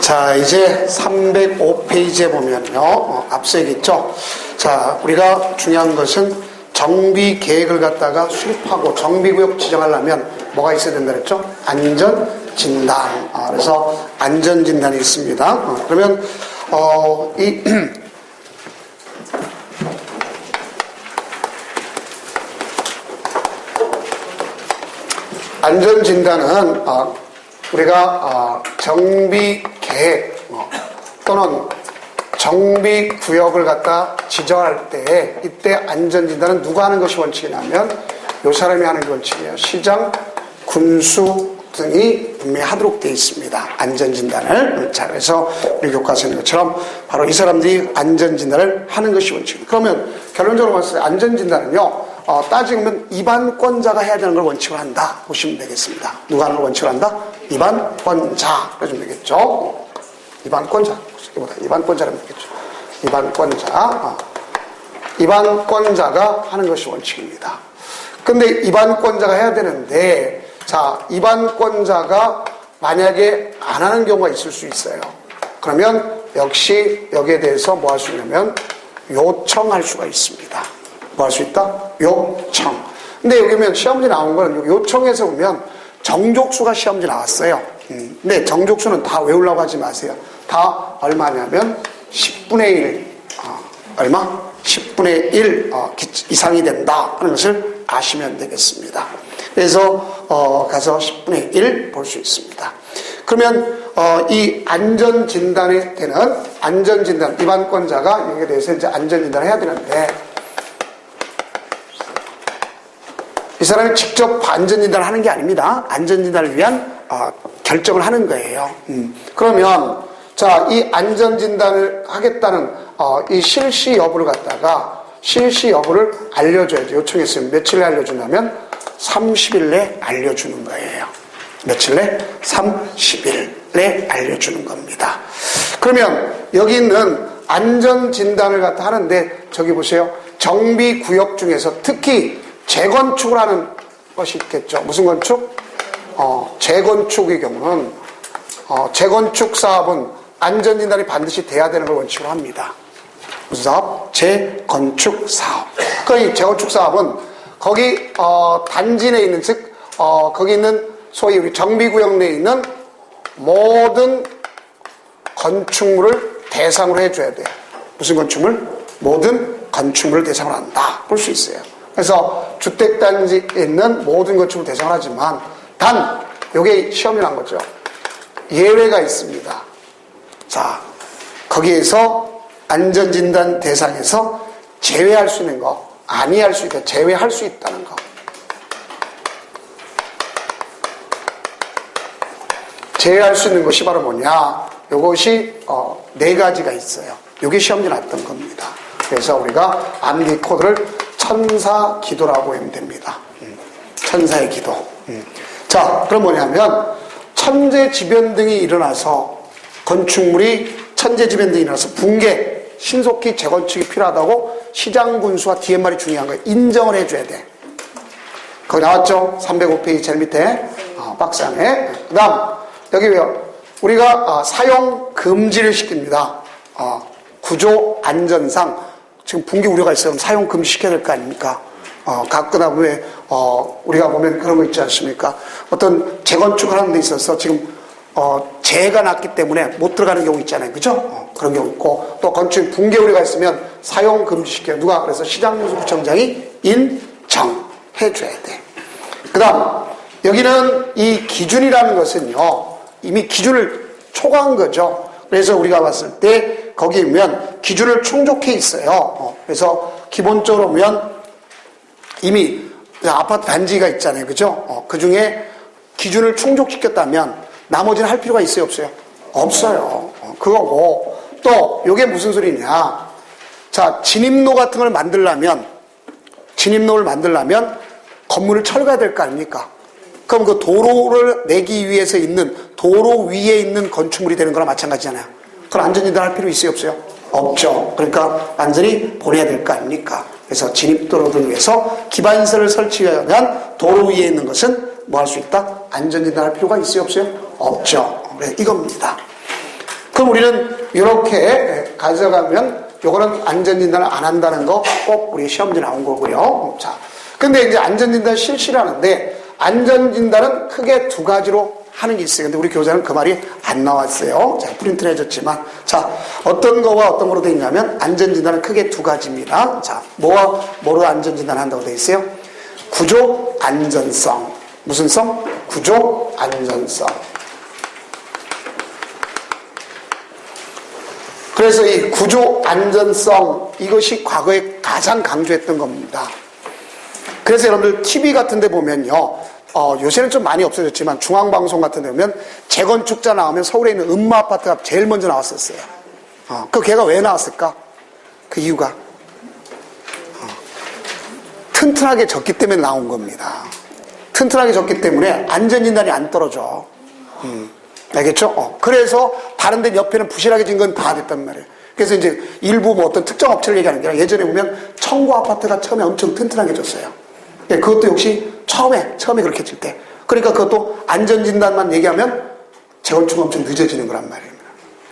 자, 이제 305페이지에 보면요. 앞서 얘기했죠. 자, 우리가 중요한 것은 정비 계획을 갖다가 수립하고 정비구역 지정하려면 뭐가 있어야 된다 그랬죠? 안전진단. 그래서 안전진단이 있습니다. 그러면, 이, 안전진단은, 우리가, 정비 계획, 또는 정비구역을 갖다 지정할 때, 이때 안전진단은 누가 하는 것이 원칙이냐면, 요 사람이 하는 게 원칙이에요. 시장, 군수 등이 분명히 하도록 되어 있습니다. 안전진단을. 자, 그래서 우리 교과서에 있는 것처럼 바로 이 사람들이 안전진단을 하는 것이 원칙입니다. 그러면 결론적으로 봤을 때 안전진단은요, 따지면 입안권자가 해야 되는 걸 원칙으로 한다. 보시면 되겠습니다. 누가 하는 걸 원칙으로 한다? 입안권자. 그러시면 되겠죠. 입안권자. 입안권자라면 되겠죠. 입안권자. 입안권자가 하는 것이 원칙입니다. 근데 입안권자가 해야 되는데, 자, 입안권자가 만약에 안 하는 경우가 있을 수 있어요. 그러면 역시 여기에 대해서 뭐 할 수 있냐면 요청할 수가 있습니다. 뭐 할 수 있다? 요청. 근데 여기 보면 시험지 나온 거는 요청에서 보면 정족수가 시험지 나왔어요. 근데 정족수는 다 외우려고 하지 마세요. 다 얼마냐면 10분의 1. 얼마? 10분의 1 이상이 된다 하는 것을 아시면 되겠습니다. 그래서 가서 10분의 1 볼 수 있습니다. 그러면 이 안전진단에 되는 안전진단 입안권자가 여기에 대해서 이제 안전진단을 해야 되는데, 이 사람이 직접 안전진단을 하는 게 아닙니다. 안전진단을 위한 결정을 하는 거예요. 그러면 자, 이 안전진단을 하겠다는 이 실시 여부를 갖다가 실시 여부를 알려줘야죠. 요청했으면 며칠 내에 알려준다면 30일 내에 알려주는 거예요. 며칠 내? 30일 내에 알려주는 겁니다. 그러면 여기 있는 안전진단을 갖다 하는데, 저기 보세요. 정비구역 중에서 특히 재건축을 하는 것이 있겠죠. 무슨 건축? 재건축의 경우는 재건축 사업은 안전진단이 반드시 돼야 되는 걸 원칙으로 합니다. 무슨 사업? 재건축 사업. 그러니까 이 재건축 사업은 거기 단지 내에 있는, 즉 거기 있는 소위 우리 정비구역 내에 있는 모든 건축물을 대상으로 해줘야 돼요. 무슨 건축물? 모든 건축물을 대상으로 한다. 볼 수 있어요. 그래서 주택단지에 있는 모든 건축물을 대상으로 하지만 단 요게 시험이 난 거죠. 예외가 있습니다. 자, 거기에서 안전진단 대상에서 제외할 수 있는 거, 아니할 수 있다, 제외할 수 있다는 거. 제외할 수 있는 것이 바로 뭐냐? 요것이 4가지가 있어요. 요게 시험지 났던 겁니다. 그래서 우리가 암기 코드를 천사 기도라고 하면 됩니다. 천사의 기도. 자, 그럼 뭐냐면 천재지변 등이 일어나서 건축물이 천재지변 등이 일어나서 붕괴, 신속히 재건축이 필요하다고 시장군수와 DMR이 중요한 거예요. 인정을 해줘야 돼. 거기 나왔죠? 305페이지 제일 밑에 박스 안에. 그 다음 여기 왜요? 우리가 사용 금지를 시킵니다. 구조 안전상 지금 붕괴 우려가 있어요. 그럼 사용 금지 시켜야 될 거 아닙니까? 가끔나 왜 우리가 보면 그런 거 있지 않습니까? 어떤 재건축을 하는 데 있어서 지금 재해가 났기 때문에 못 들어가는 경우 있잖아요. 그죠? 그런 경우 있고, 또 건축 붕괴 우려가 있으면 사용 금지시켜요. 누가? 그래서 시장군수구청장이 인정해줘야 돼. 그 다음 여기는 이 기준이라는 것은요, 이미 기준을 초과한 거죠. 그래서 우리가 봤을 때 거기 보면 기준을 충족해 있어요. 그래서 기본적으로 보면 이미 아파트 단지가 있잖아요. 그죠? 그 중에 기준을 충족시켰다면 나머지는 할 필요가 있어요? 없어요? 없어요. 그거고, 또 이게 무슨 소리냐. 자, 진입로 같은 걸 만들려면, 진입로를 만들려면 건물을 철거해야 될 거 아닙니까? 그럼 그 도로를 내기 위해서 있는 도로 위에 있는 건축물이 되는 거랑 마찬가지잖아요. 그럼 안전진단 할 필요 있어요? 없어요? 없죠. 그러니까 완전히 보내야 될 거 아닙니까? 그래서 진입도로를 위해서 기반시설을 설치하면 도로 위에 있는 것은 뭐 할 수 있다? 안전진단 할 필요가 있어요? 없어요? 없죠. 그래, 이겁니다. 그럼 우리는 이렇게 가져가면 요거는 안전진단을 안 한다는 거 꼭 우리 시험지 나온 거고요. 자, 근데 이제 안전진단 실시를 하는데 안전진단은 크게 두 가지로 하는 게 있어요. 근데 우리 교재는 그 말이 안 나왔어요. 자, 프린트를 해줬지만. 자, 어떤 거와 어떤 거로 되어 있냐면 안전진단은 크게 두 가지입니다. 자, 뭐로 안전진단 한다고 되어 있어요? 구조 안전성. 무슨 성? 구조 안전성. 그래서 이 구조 안전성, 이것이 과거에 가장 강조했던 겁니다. 그래서 여러분들 TV 같은 데 보면요, 요새는 좀 많이 없어졌지만 중앙방송 같은 데 보면 재건축자 나오면 서울에 있는 음마아파트가 제일 먼저 나왔었어요. 그 걔가 왜 나왔을까? 그 이유가 튼튼하게 졌기 때문에 나온 겁니다. 튼튼하게 졌기 때문에 안전진단이 안 떨어져. 알겠죠? 그래서 다른 데 옆에는 부실하게 진 건 다 됐단 말이에요. 그래서 이제 일부 뭐 어떤 특정 업체를 얘기하는 게 아니라 예전에 보면 청구 아파트가 처음에 엄청 튼튼하게 졌어요. 그것도 역시 처음에 그렇게 질 때. 그러니까 그것도 안전진단만 얘기하면 재건축은 엄청 늦어지는 거란 말입니다.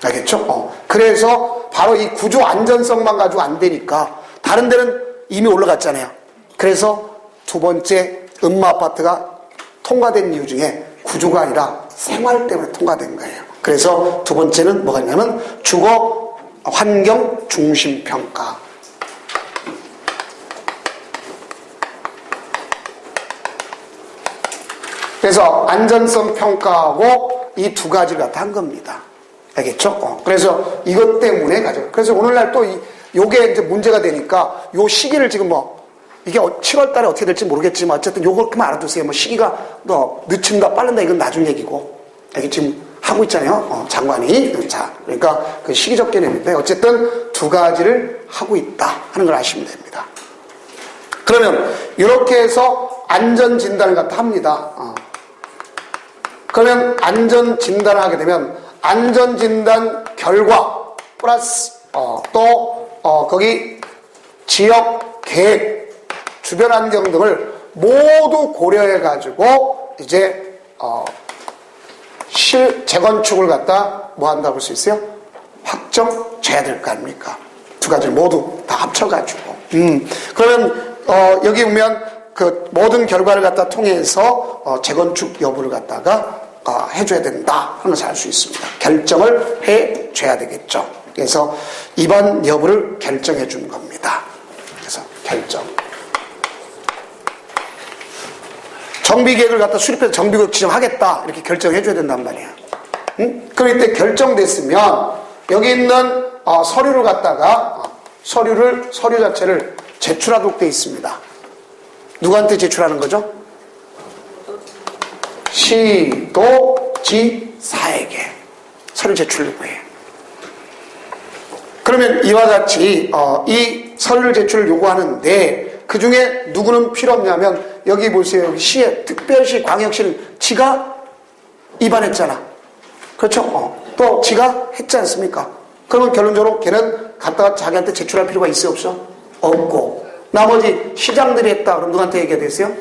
알겠죠? 그래서 바로 이 구조 안전성만 가지고 안 되니까 다른 데는 이미 올라갔잖아요. 그래서 두 번째 음마아파트가 통과된 이유 중에 구조가 아니라 생활 때문에 통과된 거예요. 그래서 두 번째는 뭐가 있냐면 주거 환경 중심 평가. 그래서 안전성 평가하고 이 두 가지를 갖다 한 겁니다. 알겠죠? 그래서 이것 때문에 그래서 오늘날 또 요게 이제 문제가 되니까 요 시기를 지금 이게 7월 달에 어떻게 될지 모르겠지만 어쨌든 요것만 알아두세요. 시기가 늦춘다 빠른다 이건 나중 얘기고. 이게 지금 하고 있잖아요. 장관이. 자, 그러니까 그 시기적 개념인데 어쨌든 두 가지를 하고 있다 하는 걸 아시면 됩니다. 그러면 이렇게 해서 안전진단을 갖다 합니다. 그러면 안전진단을 하게 되면 안전진단 결과 플러스 거기 지역 계획 주변 환경 등을 모두 고려해 가지고 이제 재건축을 갖다 뭐 한다고 볼 수 있어요? 확정줘야 될 거 아닙니까? 두 가지를 모두 다 합쳐가지고. 그러면 여기 보면 그 모든 결과를 갖다 통해서 재건축 여부를 갖다가 해줘야 된다 하는 것을 알 수 있습니다. 결정을 해줘야 되겠죠. 그래서 이번 여부를 결정해 주는 겁니다. 그래서 결정. 정비계획을 갖다 수립해서 정비구역 지정하겠다 이렇게 결정해 줘야 된단 말이에요. 그럼 이때 결정됐으면 여기 있는 서류를 갖다가 서류 자체를 제출하도록 되어 있습니다. 누구한테 제출하는 거죠? 시도지사에게 서류 제출 요구해요. 그러면 이와 같이 이 서류를 제출을 요구하는데 그 중에 누구는 필요 없냐면 여기 보세요. 여기 시에 특별시 광역시는 지가 위반했잖아. 그렇죠? 또 지가 했지 않습니까? 그러면 결론적으로 걔는 갖다가 자기한테 제출할 필요가 있어요? 없어? 없고 나머지 시장들이 했다. 그럼 누구한테 얘기해야 되겠어요?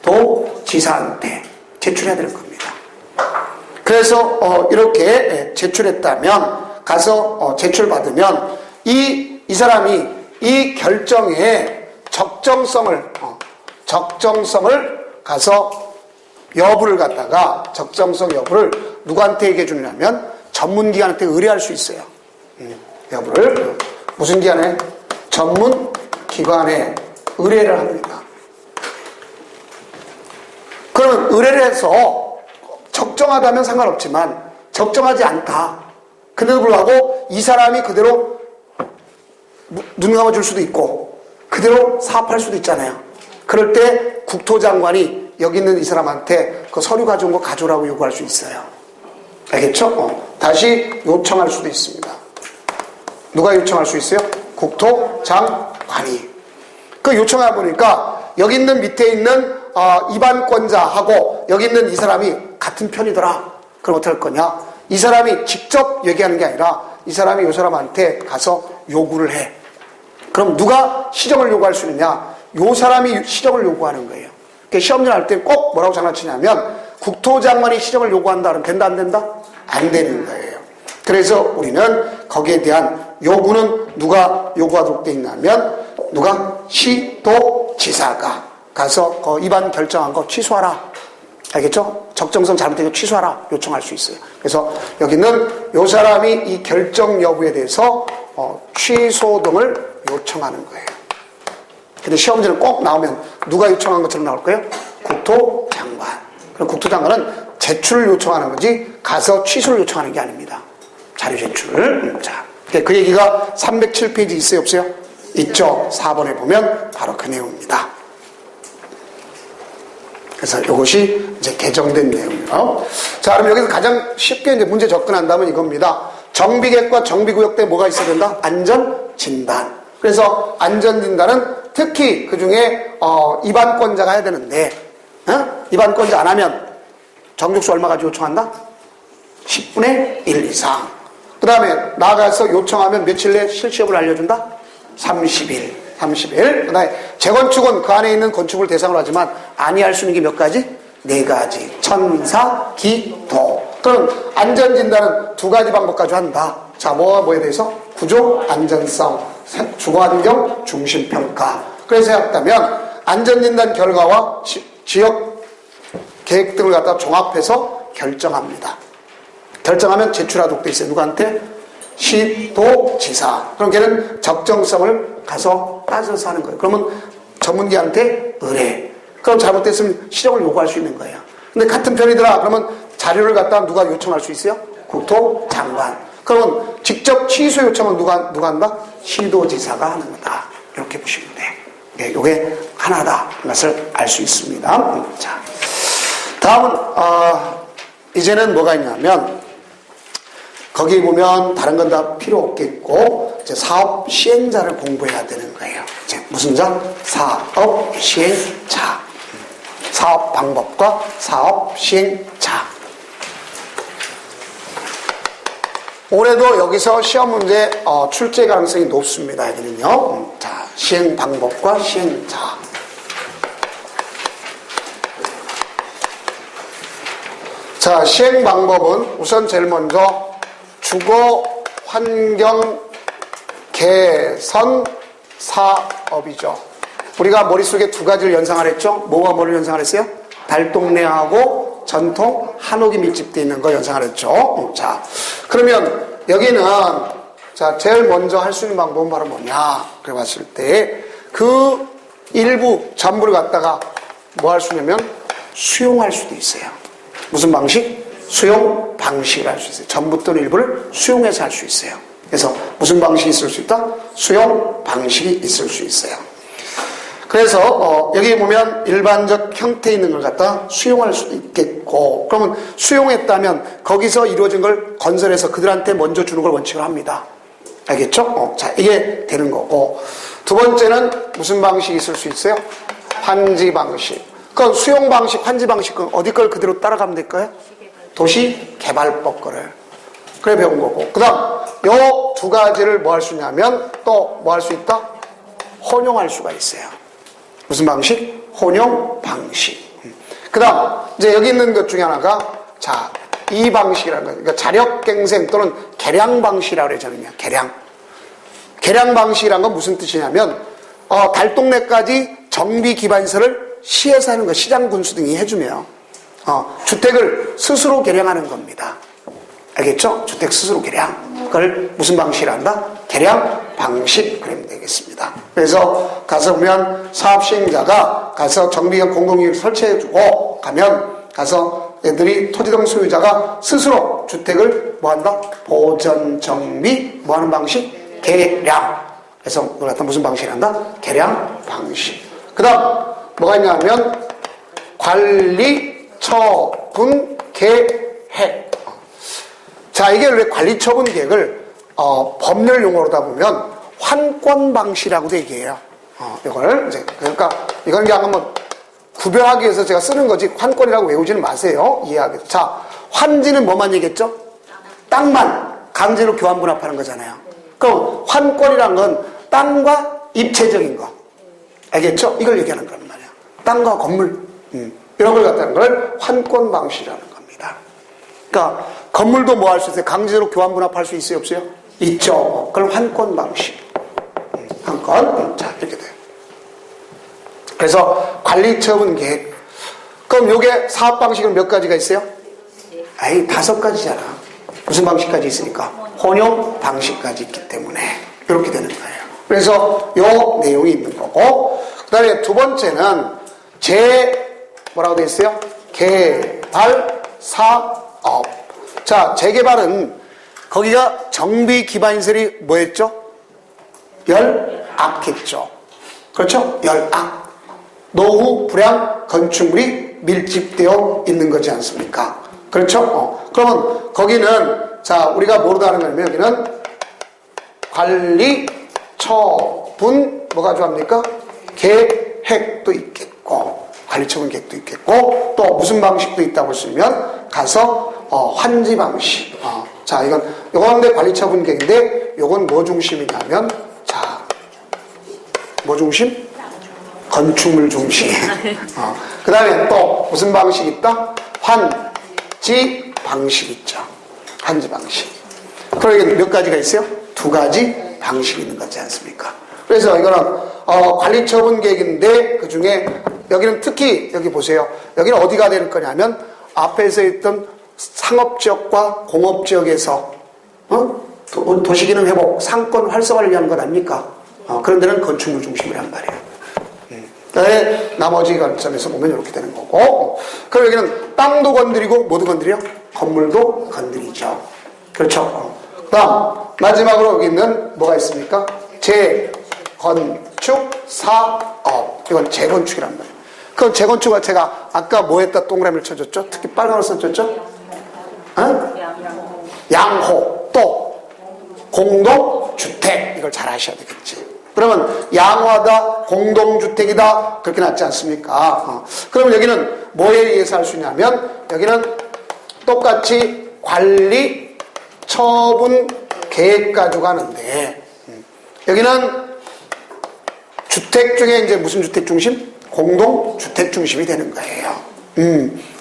도지사한테 제출해야 되는 겁니다. 그래서 이렇게 제출했다면 가서 제출받으면 이 사람이 이 결정의 적정성을 가서 여부를 갖다가 적정성 여부를 누구한테 얘기해 주냐면 전문기관한테 의뢰할 수 있어요. 여부를 무슨 기관에? 전문기관에 의뢰를 합니다. 그러면 의뢰를 해서 적정하다면 상관없지만 적정하지 않다. 근데도 불구하고 이 사람이 그대로 눈 감아줄 수도 있고 그대로 사업할 수도 있잖아요. 그럴 때 국토장관이 여기 있는 이 사람한테 그 서류 가져온 거 가져오라고 요구할 수 있어요. 알겠죠? 다시 요청할 수도 있습니다. 누가 요청할 수 있어요? 국토장관이. 그 요청해 보니까 여기 있는 밑에 있는 입안권자하고 여기 있는 이 사람이 같은 편이더라. 그럼 어떻게 할 거냐? 이 사람이 직접 얘기하는 게 아니라 이 사람이 이 사람한테 가서 요구를 해. 그럼 누가 시정을 요구할 수 있느냐? 이 사람이 시정을 요구하는 거예요. 그러니까 시험장 할 때 꼭 뭐라고 장난치냐면 국토장관이 시정을 요구한다 그러면 된다 안 된다? 안 되는 거예요. 그래서 우리는 거기에 대한 요구는 누가 요구하도록 되어 있냐면 누가 시도지사가 가서 그 위반 결정한 거 취소하라. 알겠죠? 적정성 잘못된 거 취소하라 요청할 수 있어요. 그래서 여기는 요 사람이 이 결정 여부에 대해서 취소 등을 요청하는 거예요. 근데 시험지는 꼭 나오면 누가 요청한 것처럼 나올 거예요? 국토장관. 그럼 국토장관은 제출을 요청하는 거지 가서 취소를 요청하는 게 아닙니다. 자료 제출을. 자, 그 얘기가 307페이지 있어요, 없어요? 있죠. 4번에 보면 바로 그 내용입니다. 그래서 이것이 이제 개정된 내용이에요. 자, 그럼 여기서 가장 쉽게 이제 문제 접근한다면 이겁니다. 정비계획과 정비구역 때 뭐가 있어야 된다? 안전진단. 그래서 안전진단은 특히 그 중에 입안권자가 해야 되는데, 입안권자 안 하면 정족수 얼마 가지고 요청한다? 10분의 1 이상. 그 다음에 나가서 요청하면 며칠 내에 실시여부를 알려준다? 30일. 그 다음에 재건축은 그 안에 있는 건축을 대상으로 하지만 아니할 수 있는 게 몇 가지? 4가지. 천사, 기, 도. 그럼 안전진단은 2가지 방법 가지고 한다. 자, 뭐에 대해서? 구조, 안전성, 주거환경, 중심평가. 그래서 해왔다면 안전진단 결과와 지역 계획 등을 갖다 종합해서 결정합니다. 결정하면 제출하도록 돼 있어요. 누구한테? 시도지사. 그럼 걔는 적정성을 가서 따져서 하는 거예요. 그러면 전문기한테 의뢰. 그럼 잘못됐으면 실형을 요구할 수 있는 거예요. 근데 같은 편이더라. 그러면 자료를 갖다 누가 요청할 수 있어요? 국토장관. 그러면 직접 취소 요청은 누가 한다? 시도지사가 하는 거다. 이렇게 보시면 돼요. 네, 이게 하나다. 것을 알 수 있습니다. 자, 다음은 이제는 뭐가 있냐면 거기 보면 다른 건 다 필요 없겠고 이제 사업 시행자를 공부해야 되는 거예요. 이제 무슨 자? 사업 시행자. 사업 방법과 사업 시행자. 올해도 여기서 시험 문제 출제 가능성이 높습니다. 여기는요. 자, 시행 방법과 시행자. 자, 시행 방법은 우선 제일 먼저 주거 환경 개선 사업이죠. 우리가 머릿속에 2가지를 연상을 했죠. 뭐와 뭐를 연상을 했어요? 달동네하고 전통 한옥이 밀집되어 있는 거 연상을 했죠. 자, 그러면 여기는 자, 제일 먼저 할 수 있는 방법은 바로 뭐냐? 그래 봤을 때 그 일부 전부를 갖다가 뭐 할 수 있냐면 수용할 수도 있어요. 무슨 방식? 수용 방식을 할 수 있어요. 전부 또는 일부를 수용해서 할 수 있어요. 그래서 무슨 방식이 있을 수 있다? 수용 방식이 있을 수 있어요. 그래서 여기 보면 일반적 형태 있는 걸 갖다 수용할 수도 있겠고, 그러면 수용했다면 거기서 이루어진 걸 건설해서 그들한테 먼저 주는 걸 원칙으로 합니다. 알겠죠? 자, 이게 되는 거고, 두 번째는 무슨 방식이 있을 수 있어요? 환지 방식. 그 수용 방식, 환지 방식은 어디 걸 그대로 따라가면 될까요? 도시개발법 거를. 그래 배운 거고. 그 다음, 요 2가지를 뭐 할 수 있냐면 또 뭐 할 수 있다? 혼용할 수가 있어요. 무슨 방식? 혼용 방식. 그 다음, 이제 여기 있는 것 중에 하나가, 자, 이 방식이라는 거예요. 그러니까 자력갱생 또는 개량 방식이라고 그러잖아요. 개량. 개량 방식이라는 건 무슨 뜻이냐면, 달동네까지 정비 기반시설을 시에서 하는 거, 시장 군수 등이 해주며, 주택을 스스로 개량하는 겁니다. 알겠죠? 주택 스스로 개량. 그걸 무슨 방식이라 한다? 개량 방식. 그러면 되겠습니다. 그래서 가서 보면 사업 시행자가 가서 정비형 공공유를 설치해주고 가면 가서 애들이 토지동 소유자가 스스로 주택을 뭐 한다? 보전, 정비, 뭐 하는 방식? 개량. 그래서 그걸 갖다 무슨 방식이라 한다? 개량 방식. 그 다음, 뭐가 있냐면 관리, 처분, 계획. 자, 이게 왜 관리 처분 계획을 법률 용어로다 보면 환권 방식이라고도 얘기해요. 이걸 이제 그러니까 이건 그냥 한번 구별하기 위해서 제가 쓰는 거지 환권이라고 외우지는 마세요. 이해하기 위해서. 자, 환지는 뭐만 얘기했죠? 땅만 강제로 교환 분합하는 거잖아요. 그럼 환권이란 건 땅과 입체적인 거. 알겠죠? 이걸 얘기하는 거란 말이야. 땅과 건물. 이런 걸 갖다는 걸 환권 방식이라는 겁니다. 그러니까 건물도 뭐 할 수 있어요? 강제로 교환 분합할 수 있어요? 없어요? 있죠. 그럼 한건 방식. 한건. 자, 이렇게 돼요. 그래서 관리처분 계획. 그럼 요게 사업 방식은 몇 가지가 있어요? 아이, 5가지잖아. 무슨 방식까지 있으니까? 혼용 방식까지 있기 때문에 이렇게 되는 거예요. 그래서 요 내용이 있는 거고, 그 다음에 두 번째는 뭐라고 되어 있어요? 개발 사업. 자, 재개발은 거기가 정비 기반시설이 뭐였죠? 열악했죠. 그렇죠? 열악. 노후 불량 건축물이 밀집되어 있는 거지 않습니까? 그렇죠? 그러면 거기는 자, 우리가 뭐로 다는 거냐면 여기는 관리 처분 뭐가 좋아합니까? 계획도 있겠고 관리처분 계획도 있겠고 또 무슨 방식도 있다고 쓰면 가서 환지 방식. 자, 요건 관리처분 계획인데 요건 뭐 중심이냐면 자, 뭐 중심? 건축물 중심. 그 다음에 또 무슨 방식이 있다? 환지 방식 있죠. 환지 방식. 그러니까 몇 가지가 있어요? 2가지 방식이 있는 거지 않습니까? 그래서 이거는 관리처분 계획인데 그 중에 여기는 특히 여기 보세요. 여기는 어디가 될 거냐면 앞에서 있던 상업지역과 공업지역에서 도시기능 회복, 상권 활성화를 위한 것 아닙니까? 그런 데는 건축물 중심이란 말이에요. 그다음에 나머지 관점에서 보면 이렇게 되는 거고, 그럼 여기는 땅도 건드리고 뭐도 건드려? 건물도 건드리죠. 그렇죠. 그다음 마지막으로 여기 있는 뭐가 있습니까? 재건축 사업. 이건 재건축이란 말이에요. 그 재건축은 제가 아까 뭐 했다 동그라미를 쳐줬죠? 특히 빨간으로 써줬죠? 양호. 또 공동주택. 이걸 잘 아셔야 되겠지. 그러면 양호하다, 공동주택이다 그렇게 낫지 않습니까? 그러면 여기는 뭐에 의해서 할 수 있냐면 여기는 똑같이 관리 처분 계획 가지고 하는데 여기는 주택 중에 이제 무슨 주택 중심? 공동주택 중심이 되는 거예요.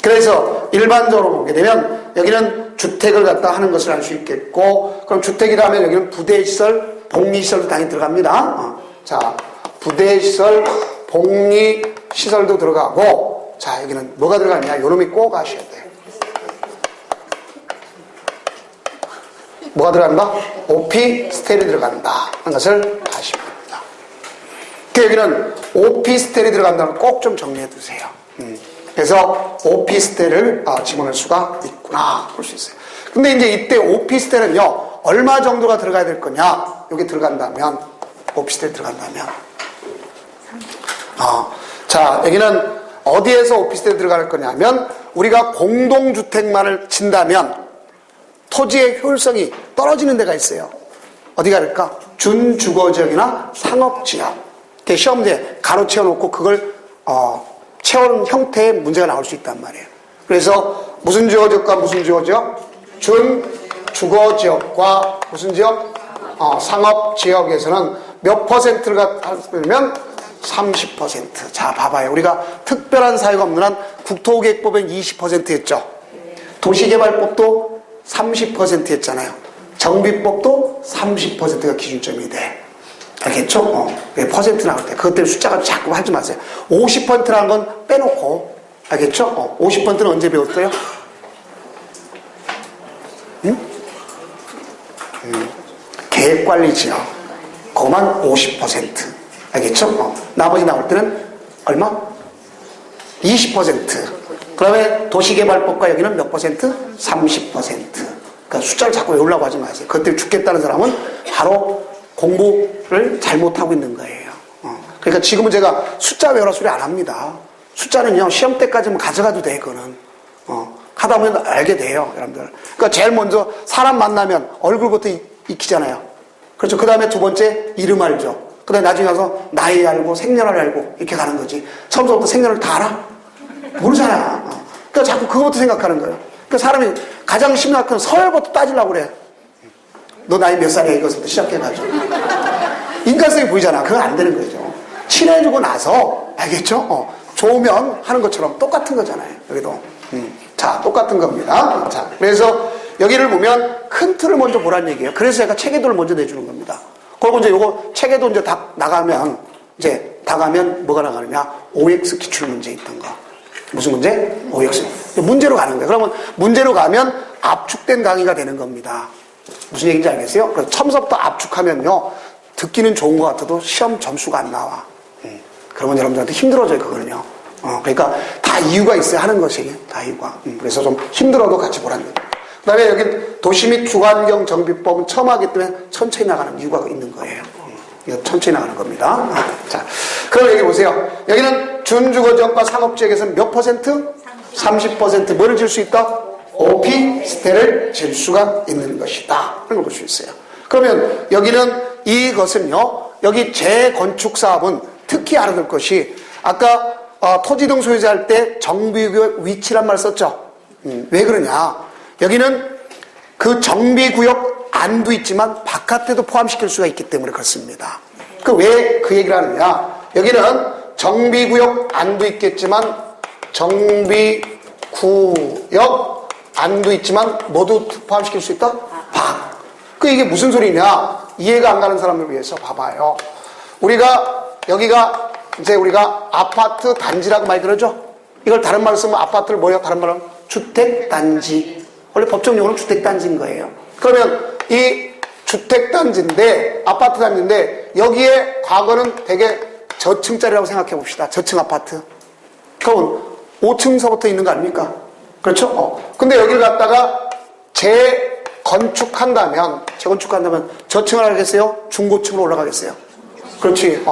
그래서 일반적으로 보게 되면 여기는 주택을 갖다 하는 것을 알 수 있겠고, 그럼 주택이라면 여기는 부대시설, 복리시설도 당연히 들어갑니다. 자, 부대시설, 복리시설도 들어가고, 자, 여기는 뭐가 들어가냐? 요놈이 꼭 아셔야 돼요. 뭐가 들어간다? 오피스텔이 들어간다 하는 것을 아시면 됩니다. 여기는 오피스텔이 들어간다는 걸 꼭 좀 정리해 두세요. 그래서 오피스텔을 집어넣을 수가 있구나 볼 수 있어요. 근데 이제 이때 오피스텔은요 얼마 정도가 들어가야 될 거냐? 여기 들어간다면 오피스텔 들어간다면 자, 여기는 어디에서 오피스텔 들어갈 거냐면 우리가 공동주택만을 친다면 토지의 효율성이 떨어지는 데가 있어요. 어디가 될까? 준주거지역이나 상업지역. 시험 문제 가로 채워놓고 그걸 채우는 형태의 문제가 나올 수 있단 말이에요. 그래서 무슨 주거지역과 무슨 주거지역? 준주거지역과 무슨 지역? 상업지역에서는 몇 퍼센트가 하면 30%. 자, 봐봐요. 우리가 특별한 사유가 없는 한 국토계획법엔 20%였죠. 도시개발법도 30%였잖아요. 정비법도 30%가 기준점이 돼. 알겠죠? 왜 퍼센트 나올 때 그것들 숫자가 자꾸 하지 마세요. 50%라는 건 빼놓고, 알겠죠? 50%는 언제 배웠어요? 계획관리지역 그만 50%. 알겠죠? 나머지 나올 때는 얼마? 20%. 그 다음에 도시개발법과 여기는 몇 퍼센트? 30%. 그러니까 숫자를 자꾸 외우려고 하지 마세요. 그것들 죽겠다는 사람은 바로 공부를 잘못하고 있는 거예요. 그러니까 지금은 제가 숫자 외우라 소리 안 합니다. 숫자는요, 시험 때까지만 가져가도 돼, 그거는. 하다 보면 알게 돼요, 여러분들. 그러니까 제일 먼저 사람 만나면 얼굴부터 익히잖아요. 그렇죠. 그 다음에 두 번째, 이름 알죠. 그 다음에 나중에 가서 나이 알고, 생년을 알고, 이렇게 가는 거지. 처음부터 생년을 다 알아? 모르잖아. 그러니까 자꾸 그것부터 생각하는 거예요. 그러니까 사람이 가장 심각한 서열부터 따지려고 그래. 너 나이 몇 살이야? 이것부터 시작해가지고. 인간성이 보이잖아. 그건 안 되는 거죠. 친해지고 나서, 알겠죠? 좋으면 하는 것처럼 똑같은 거잖아요. 여기도. 자, 똑같은 겁니다. 자, 그래서 여기를 보면 큰 틀을 먼저 보라는 얘기예요. 그래서 제가 체계도를 먼저 내주는 겁니다. 그리고 이제 요거 체계도 이제 다 나가면 뭐가 나가느냐? OX 기출문제 있던 거. 무슨 문제? OX. 문제로 가는 거예요. 그러면 문제로 가면 압축된 강의가 되는 겁니다. 무슨 얘기인지 알겠어요? 그래서 처음부터 압축하면요. 듣기는 좋은 것 같아도 시험 점수가 안 나와. 그러면 여러분들한테 힘들어져요, 그거는요. 그러니까 다 이유가 있어야 하는 것이, 다 이유가. 그래서 좀 힘들어도 같이 보라는 거예요. 그 다음에 여기 도시 및 주관경 정비법은 처음 하기 때문에 천천히 나가는 이유가 있는 거예요. 이거 천천히 나가는 겁니다. 자, 그럼 여기 보세요. 여기는 준주거지역과 상업지역에서는 몇 퍼센트? 30% 뭐를 질 수 있다? 오피스텔을 질 수가 있는 것이다. 그런 걸 볼 수 있어요. 그러면 여기는 이것은요, 여기 재건축 사업은 특히 알아둘 것이, 아까 토지 등 소유자 할 때 정비구역 위치란 말 썼죠? 왜 그러냐? 여기는 그 정비구역 안도 있지만 바깥에도 포함시킬 수가 있기 때문에 그렇습니다. 왜 그 얘기를 하느냐? 여기는 정비구역 안도 있겠지만 정비구역 안도 있지만 모두 포함시킬 수 있다? 밖. 이게 무슨 소리냐? 이해가 안 가는 사람을 위해서 봐봐요. 여기가 이제 우리가 아파트 단지라고 많이 그러죠? 이걸 다른 말로 쓰면 아파트를 뭐예요? 다른 말로 주택단지. 원래 법적 용어는 주택단지인 거예요. 그러면 이 주택단지인데, 아파트 단지인데, 여기에 과거는 되게 저층짜리라고 생각해 봅시다. 저층 아파트. 그럼 5층서부터 있는 거 아닙니까? 그렇죠? 근데 여기를 갖다가 재건축한다면 저층을 하겠어요? 중고층으로 올라가겠어요? 그렇지.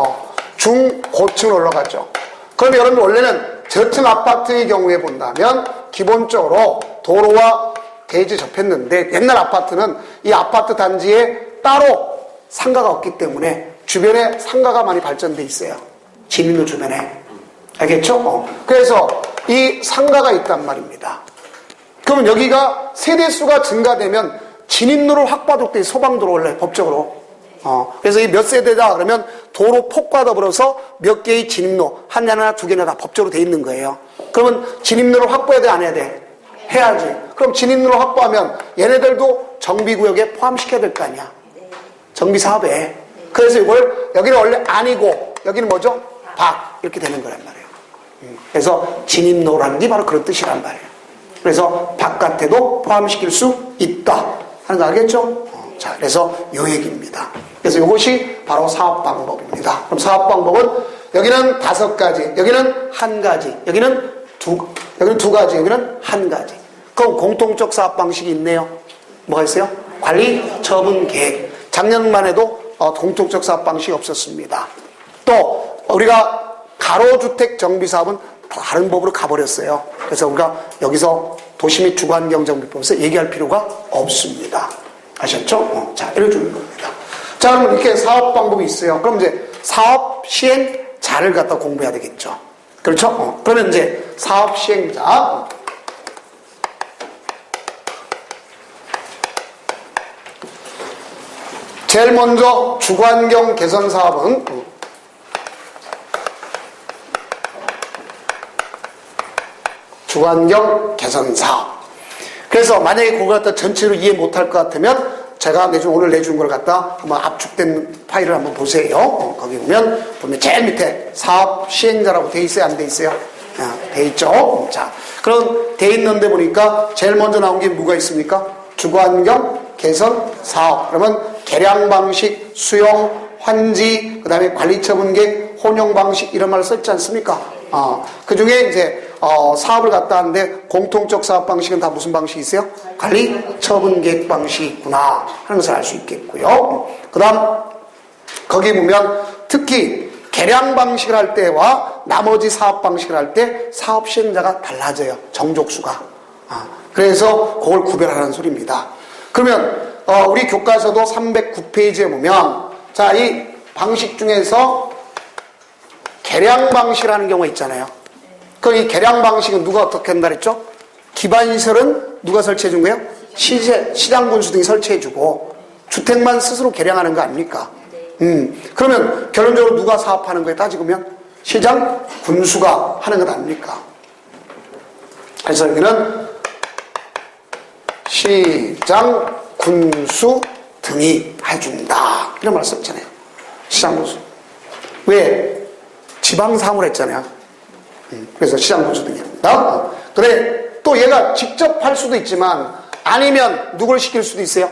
중고층으로 올라가죠. 그럼 여러분 원래는 저층 아파트의 경우에 본다면 기본적으로 도로와 대지 접했는데, 옛날 아파트는 이 아파트 단지에 따로 상가가 없기 때문에 주변에 상가가 많이 발전돼 있어요. 진입로 주변에. 알겠죠? 그래서 이 상가가 있단 말입니다. 그러면 여기가 세대수가 증가되면 진입로를 확보하도록 돼, 소방도로 원래 법적으로. 그래서 이 몇 세대다 그러면 도로 폭과 더불어서 몇 개의 진입로, 하나, 두 개나 다 법적으로 돼 있는 거예요. 그러면 진입로를 확보해야 돼, 안 해야 돼? 해야지. 그럼 진입로를 확보하면 얘네들도 정비구역에 포함시켜야 될 거 아니야. 정비사업에. 그래서 이걸 여기는 원래 아니고 여기는 뭐죠? 밖. 이렇게 되는 거란 말이에요. 그래서 진입로라는 게 바로 그런 뜻이란 말이에요. 그래서 바깥에도 포함시킬 수 있다 하는 거 알겠죠? 자, 그래서 요 얘기입니다. 그래서 이것이 바로 사업 방법입니다. 그럼 사업 방법은 여기는 5가지, 여기는 1가지, 여기는 두 가지, 여기는 1가지. 그럼 공통적 사업 방식이 있네요. 뭐가 있어요? 관리, 처분, 계획. 작년만 해도 공통적 사업 방식이 없었습니다. 또 우리가 가로주택 정비사업은 다른 법으로 가버렸어요. 그래서 우리가 여기서 도시 및 주거환경정비법에서 얘기할 필요가 없습니다. 아셨죠? 자, 이렇게 주는 겁니다. 자, 그러면 이렇게 사업 방법이 있어요. 그럼 이제 사업 시행자를 갖다 공부해야 되겠죠. 그렇죠? 그러면 이제 사업 시행자. 제일 먼저 주거환경 개선 사업은 주거환경 개선 사업. 그래서 만약에 그거 갖다 전체로 이해 못할 것 같으면 제가 오늘 내준 걸 갖다 한번 압축된 파일을 한번 보세요. 거기 보면 제일 밑에 사업 시행자라고 돼 있어요? 안 돼 있어요? 돼 있죠? 자, 그럼 돼 있는데 보니까 제일 먼저 나온 게 뭐가 있습니까? 주거환경 개선 사업. 그러면 개량 방식, 수용, 환지, 그 다음에 관리처분계획, 혼용 방식 이런 말을 썼지 않습니까? 그 중에 이제 사업을 갖다 하는데 공통적 사업 방식은 다 무슨 방식이 있어요? 관리, 처분, 계획 방식이 있구나 하는 것을 알 수 있겠고요. 그 다음 거기 보면 특히 개량 방식을 할 때와 나머지 사업 방식을 할 때 사업 시행자가 달라져요. 정족수가. 그래서 그걸 구별하라는 소리입니다. 그러면 우리 교과서도 309페이지에 보면 자, 이 방식 중에서 개량 방식이라는 경우가 있잖아요. 그럼 이 개량 방식은 누가 어떻게 한다 그랬죠? 기반시설은 누가 설치해 준 거예요? 시장군수 등이 설치해 주고 주택만 스스로 개량하는 거 아닙니까? 그러면 결론적으로 누가 사업하는 거에 따지면 시장군수가 하는 것 아닙니까? 그래서 여기는 시장, 군수 등이 해준다. 이런 말씀 있잖아요. 시장, 군수. 왜? 지방사무를 했잖아요. 그래서 시장, 군수 등이 합니다. 그래, 또 얘가 직접 할 수도 있지만, 아니면 누굴 시킬 수도 있어요?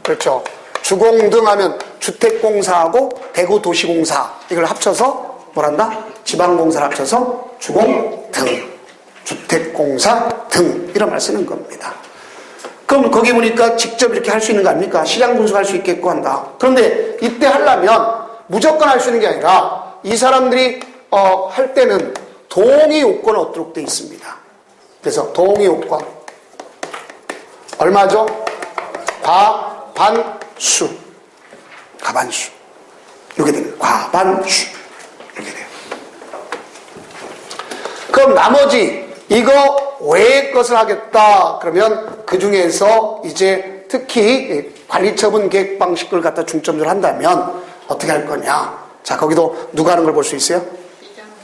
그렇죠. 주공등 하면 주택공사하고 대구도시공사 이걸 합쳐서 뭐란다? 지방공사를 합쳐서 주공등, 주택공사 등 이런 말 쓰는 겁니다. 그럼 거기 보니까 직접 이렇게 할 수 있는 거 아닙니까? 시장군수 할 수 있겠고 한다. 그런데 이때 하려면 무조건 할 수 있는 게 아니라 이 사람들이 할 때는 동의 요건은 얻도록 되어 있습니다. 그래서 동의 요건 얼마죠? 과반수. 과반수. 이렇게 되는 과반수. 이렇게 돼요. 그럼 나머지 이거 외의 것을 하겠다. 그러면 그 중에서 이제 특히 관리처분 계획 방식을 갖다 중점적으로 한다면 어떻게 할 거냐. 자, 거기도 누가 하는 걸 볼 수 있어요?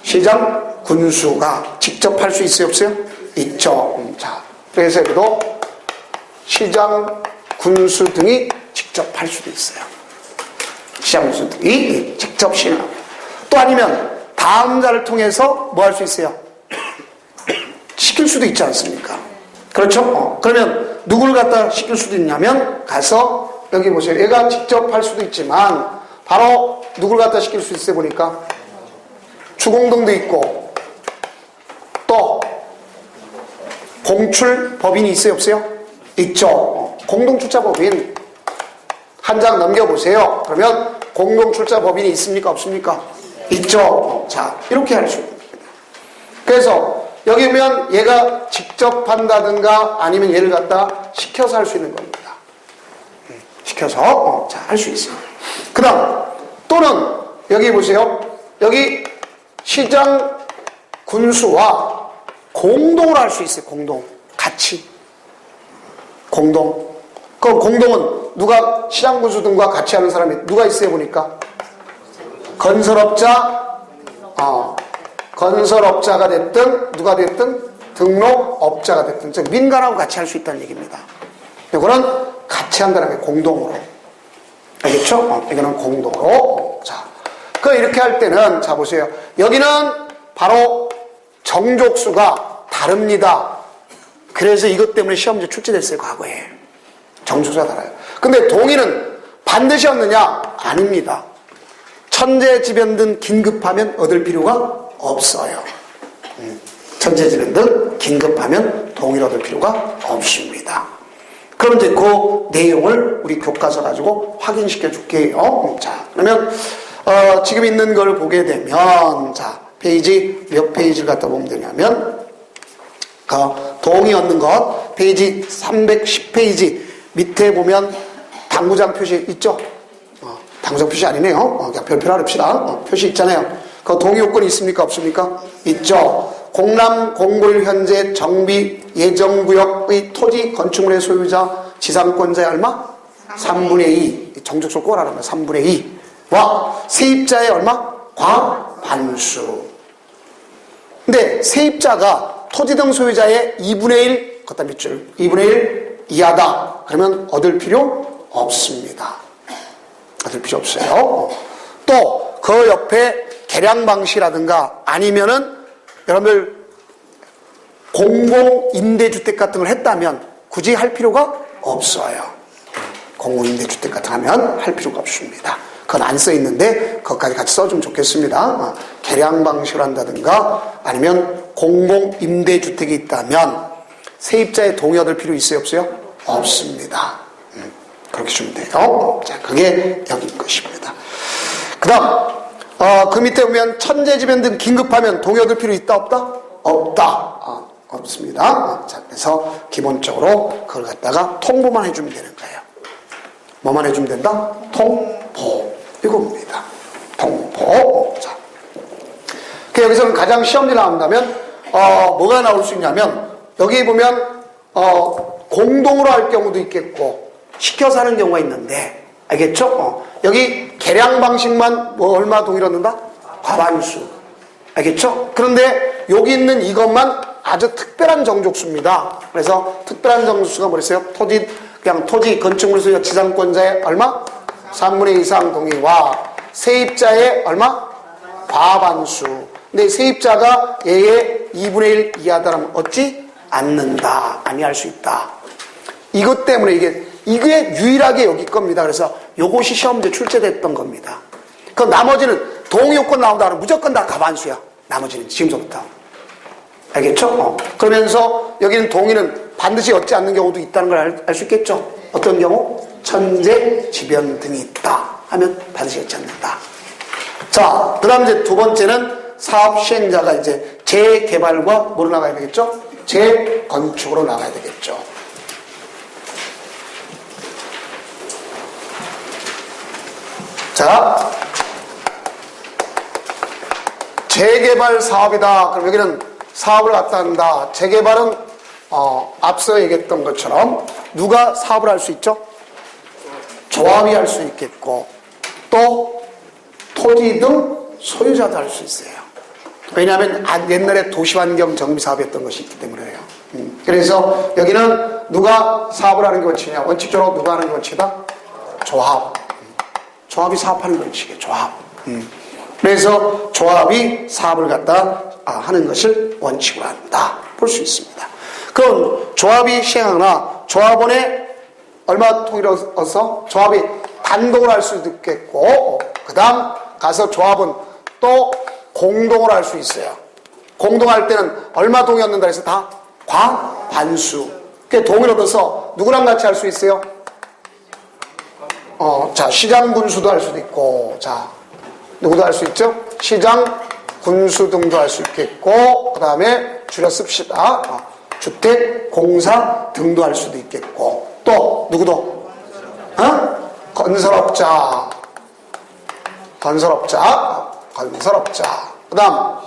시장 군수가 직접 할 수 있어요? 없어요? 있죠. 자, 그래서 여기도 시장 군수 등이 직접 할 수도 있어요. 시장 군수 등이 직접 시행하고. 또 아니면 다음자를 통해서 뭐 할 수 있어요? 시킬 수도 있지 않습니까? 그렇죠? 그러면 누굴 갖다 시킬 수도 있냐면 가서 여기 보세요. 얘가 직접 할 수도 있지만 바로 누굴 갖다 시킬 수 있어요 보니까 주공등도 있고 또 공출법인이 있어요 없어요? 있죠. 공동출자법인 한 장 넘겨보세요. 그러면 공동출자법인이 있습니까 없습니까? 있죠. 자, 이렇게 할 수 있습니다. 그래서 여기 보면 얘가 직접 한다든가 아니면 얘를 갖다 시켜서 할 수 있는 겁니다. 시켜서 자, 할 수 있어요. 그 다음 또는 여기 보세요. 여기 시장 군수와 공동으로 할 수 있어요. 공동. 같이. 공동. 그럼 공동은 누가 시장 군수 등과 같이 하는 사람이 누가 있어요 보니까? 건설업자, 건설업자가 됐든 누가 됐든 등록업자가 됐든 즉 민간하고 같이 할 수 있다는 얘기입니다. 이거는 같이 한다는 게 공동으로. 알겠죠? 이거는 공동으로. 자, 이렇게 할 때는 자 보세요. 여기는 바로 정족수가 다릅니다. 그래서 이것 때문에 시험지 출제됐어요 과거에. 정족수가 달라요. 근데 동의는 반드시 얻느냐? 아닙니다. 천재지변 등 긴급하면 얻을 필요가 없어요. 천재지변 등 긴급하면 동의를 얻을 필요가 없습니다. 그럼 이제 그 내용을 우리 교과서 가지고 확인시켜 줄게요. 자, 그러면 지금 있는 걸 보게 되면 자, 페이지 몇 페이지를 갖다 보면 되냐면 동의 얻는 것 페이지 310페이지 밑에 보면 당구장 표시 있죠? 당구장 표시 아니네요. 그냥 별표로 합시다. 표시 있잖아요. 그 동의 요건이 있습니까? 없습니까? 있죠. 공남 공고일 현재 정비 예정구역의 토지 건축물의 소유자 지상권자의 얼마? 3분의 2. 정족수를 꼭 알아라. 3분의 2와 세입자의 얼마? 과반수. 근데 세입자가 토지 등 소유자의 2분의 1 걷다 밑줄 2분의 1 이하다. 그러면 얻을 필요 없습니다. 얻을 필요 없어요. 또 그 옆에 계량 방식이라든가 아니면은 여러분들 공공임대주택 같은 걸 했다면 굳이 할 필요가 없어요. 공공임대주택 같은 거 하면 할 필요가 없습니다. 그건 안 써 있는데 그것까지 같이 써주면 좋겠습니다. 계량 방식을 한다든가 아니면 공공임대주택이 있다면 세입자의 동의 얻을 필요 있어요 없어요? 없습니다. 그렇게 주면 돼요. 자, 그게 여기 것입니다. 그 다음 그 밑에 보면 천재지변 등 긴급하면 동의 얻을 필요 있다 없다? 없다. 없습니다. 자, 그래서 기본적으로 그걸 갖다가 통보만 해주면 되는 거예요. 뭐만 해주면 된다? 통보. 이겁니다. 통보. 자, 여기서는 가장 시험지 나온다면 뭐가 나올 수 있냐면 여기 보면 공동으로 할 경우도 있겠고 시켜서 하는 경우가 있는데 알겠죠? 여기 계량 방식만 뭐 얼마 동의를 얻는다? 과반수. 알겠죠? 그런데 여기 있는 이것만 아주 특별한 정족수입니다. 그래서 특별한 정족수가 뭐랬어요? 그냥 토지, 건축물 소유자, 지상권자의 얼마? 3분의 2 이상 동의와 세입자의 얼마? 과반수. 근데 세입자가 얘의 2분의 1 이하다라면 얻지 않는다. 아니할 수 있다. 이것 때문에 이게 유일하게 여기 겁니다. 그래서 요것이 시험제 출제됐던 겁니다. 그럼 나머지는 동의 요건 나온다 그러면 무조건 다 과반수야. 나머지는 지금부터. 알겠죠? 그러면서 여기는 동의는 반드시 얻지 않는 경우도 있다는 걸 알 수 있겠죠? 어떤 경우? 천재, 지변 등이 있다 하면 반드시 얻지 않는다. 자, 그 다음 이제 두 번째는 사업 시행자가 이제 재개발과 뭐로 나가야 되겠죠? 재건축으로 나가야 되겠죠. 자, 재개발 사업이다. 그럼 여기는 사업을 갖다 한다. 재개발은 앞서 얘기했던 것처럼 누가 사업을 할 수 있죠? 조합이 할 수 있겠고 또 토지 등 소유자도 할 수 있어요. 왜냐하면 옛날에 도시환경 정비사업이었던 것이 있기 때문에요. 그래서 여기는 누가 사업을 하는 게 원칙이냐? 원칙적으로 누가 하는 게 원칙이다? 조합. 조합이 사업하는 원칙이에요. 조합. 그래서 조합이 사업을 갖다 하는 것을 원칙으로 한다. 볼 수 있습니다. 그럼 조합이 시행하거나 조합원에 얼마 통일을 얻어서 조합이 단독으로 할 수도 있겠고 그 다음 가서 조합은 또 공동으로 할 수 있어요. 공동할 때는 얼마 동의 얻는다 해서 다 과반수. 그 동의를 얻어서 누구랑 같이 할 수 있어요? 자, 시장 군수도 할 수도 있고, 자, 누구도 할 수 있죠? 시장, 군수 등도 할 수 있겠고, 그 다음에 줄여 씁시다. 주택, 공사 등도 할 수도 있겠고, 또, 누구도? 건설업자. 그 다음,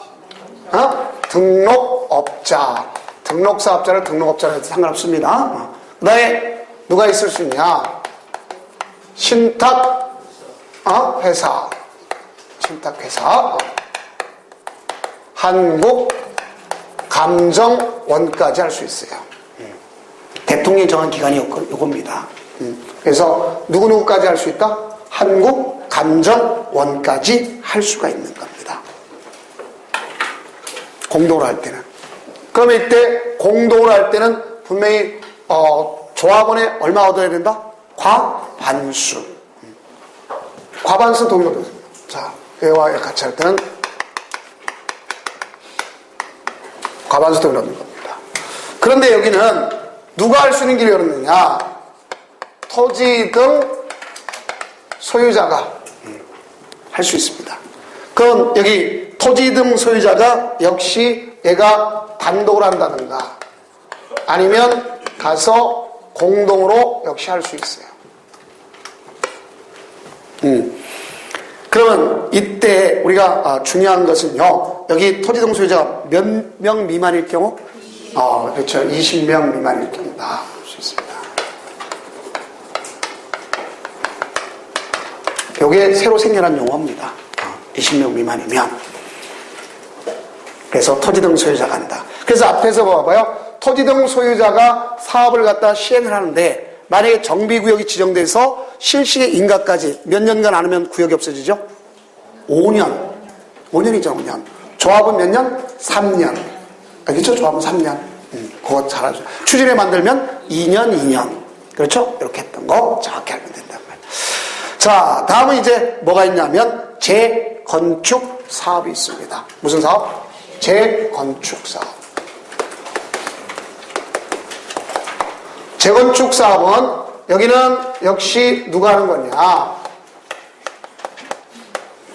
등록업자. 등록사업자를 등록업자로 해도 상관없습니다. 그 다음에 누가 있을 수 있냐? 신탁 회사, 한국 감정원까지 할 수 있어요. 대통령이 정한 기간이 요겁니다. 그래서 누구누구까지 할 수 있다? 한국 감정원까지 할 수가 있는 겁니다. 공동으로 할 때는. 그러면 이때 공동으로 할 때는 분명히 조합원에 얼마 얻어야 된다? 과반수. 과반수 동의가 되습니다. 자, 얘와 얘 같이 할 때는 과반수 동의가 되는 겁니다. 그런데 여기는 누가 할 수 있는 길이 열었느냐? 토지 등 소유자가 할 수 있습니다. 그럼 여기 토지 등 소유자가 역시 얘가 단독으로 한다든가 아니면 가서 공동으로 역시 할 수 있어요. 그러면 이때 우리가 중요한 것은요. 여기 토지 등 소유자가 몇 명 미만일 경우? 그렇죠. 20명 미만일 경우다. 할 수 있습니다. 이게 새로 생겨난 용어입니다. 20명 미만이면. 그래서 토지 등 소유자가 한다. 그래서 앞에서 봐봐요. 토지 등 소유자가 사업을 갖다 시행을 하는데 만약에 정비구역이 지정돼서 실시의 인가까지 몇 년간 안 하면 구역이 없어지죠? 5년. 5년이죠, 5년. 조합은 몇 년? 3년. 알겠죠? 조합은 3년. 그거 잘 알죠. 추진에 만들면 2년. 그렇죠? 이렇게 했던 거 정확히 알면 된단 말이에요. 자, 다음은 이제 뭐가 있냐면 재건축 사업이 있습니다. 무슨 사업? 재건축 사업. 재건축 사업은 여기는 역시 누가 하는 거냐?